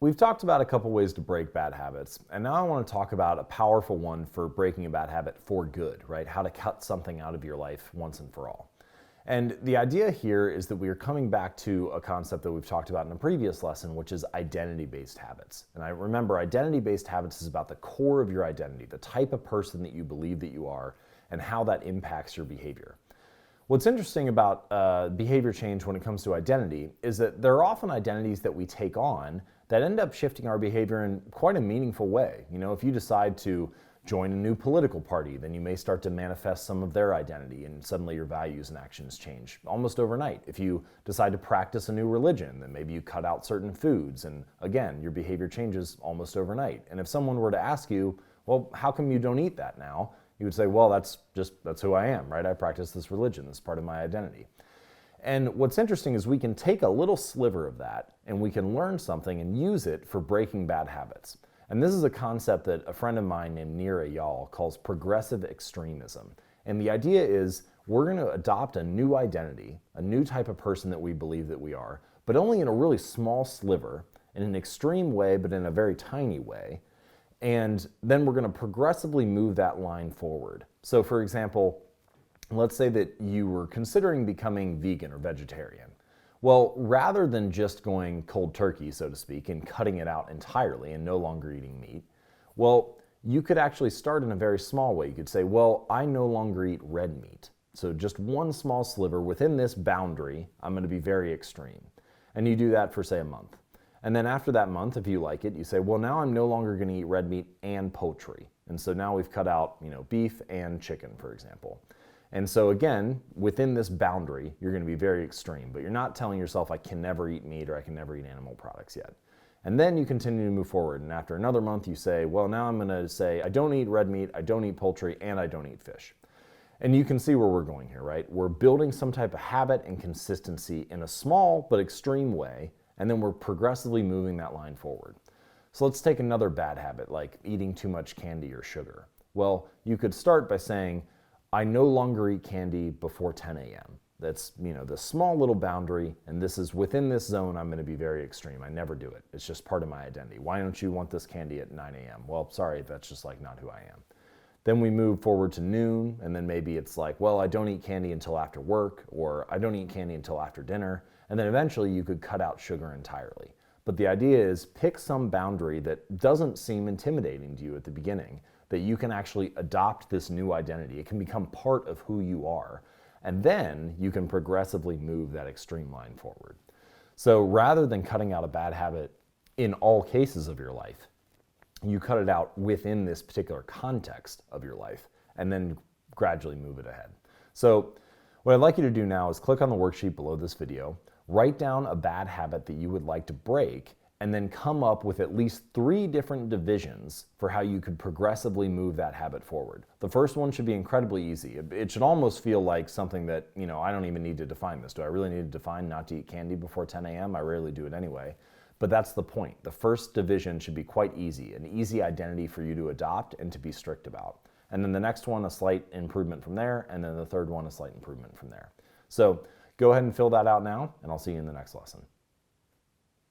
We've talked about a couple ways to break bad habits, and now I want to talk about a powerful one for breaking a bad habit for good, right? How to cut something out of your life once and for all. And the idea here is that we are coming back to a concept that we've talked about in a previous lesson, which is identity-based habits. And I remember identity-based habits is about the core of your identity, the type of person that you believe that you are, and how that impacts your behavior. What's interesting about behavior change when it comes to identity is that there are often identities that we take on that end up shifting our behavior in quite a meaningful way. You know, if you decide to join a new political party, then you may start to manifest some of their identity and suddenly your values and actions change almost overnight. If you decide to practice a new religion, then maybe you cut out certain foods and again, your behavior changes almost overnight. And if someone were to ask you, well, how come you don't eat that now? You would say, well, that's who I am, right? I practice this religion, this is part of my identity. And what's interesting is we can take a little sliver of that and we can learn something and use it for breaking bad habits. And this is a concept that a friend of mine named Nir Eyal calls progressive extremism. And the idea is we're going to adopt a new identity, a new type of person that we believe that we are, but only in a really small sliver, in an extreme way, but in a very tiny way. And then we're going to progressively move that line forward. So for example, let's say that you were considering becoming vegan or vegetarian. Well, rather than just going cold turkey, so to speak, and cutting it out entirely and no longer eating meat, well, you could actually start in a very small way. You could say, well, I no longer eat red meat. So just one small sliver within this boundary, I'm going to be very extreme. And you do that for, say, a month. And then after that month, if you like it, you say, well, now I'm no longer going to eat red meat and poultry. And so now we've cut out, beef and chicken, for example. And so again, within this boundary, you're going to be very extreme, but you're not telling yourself I can never eat meat or I can never eat animal products yet. And then you continue to move forward. And after another month, you say, well, now I'm going to say I don't eat red meat, I don't eat poultry, and I don't eat fish. And you can see where we're going here, right? We're building some type of habit and consistency in a small but extreme way, and then we're progressively moving that line forward. So let's take another bad habit, like eating too much candy or sugar. Well, you could start by saying, I no longer eat candy before 10 a.m. That's, the small little boundary, and this is within this zone, I'm going to be very extreme. I never do it. It's just part of my identity. Why don't you want this candy at 9 a.m.? Well, sorry, that's just like not who I am. Then we move forward to noon, and then maybe it's like, well, I don't eat candy until after work, or I don't eat candy until after dinner, and then eventually you could cut out sugar entirely. But the idea is pick some boundary that doesn't seem intimidating to you at the beginning, that you can actually adopt this new identity. It can become part of who you are. And then you can progressively move that extreme line forward. So rather than cutting out a bad habit in all cases of your life, you cut it out within this particular context of your life and then gradually move it ahead. So what I'd like you to do now is click on the worksheet below this video, write down a bad habit that you would like to break, and then come up with at least 3 different divisions for how you could progressively move that habit forward. The first one should be incredibly easy. It should almost feel like something that, I don't even need to define this. Do I really need to define not to eat candy before 10 a.m.? I rarely do it anyway. But that's the point. The first division should be quite easy, an easy identity for you to adopt and to be strict about. And then the next one, a slight improvement from there, and then the third one, a slight improvement from there. So go ahead and fill that out now, and I'll see you in the next lesson.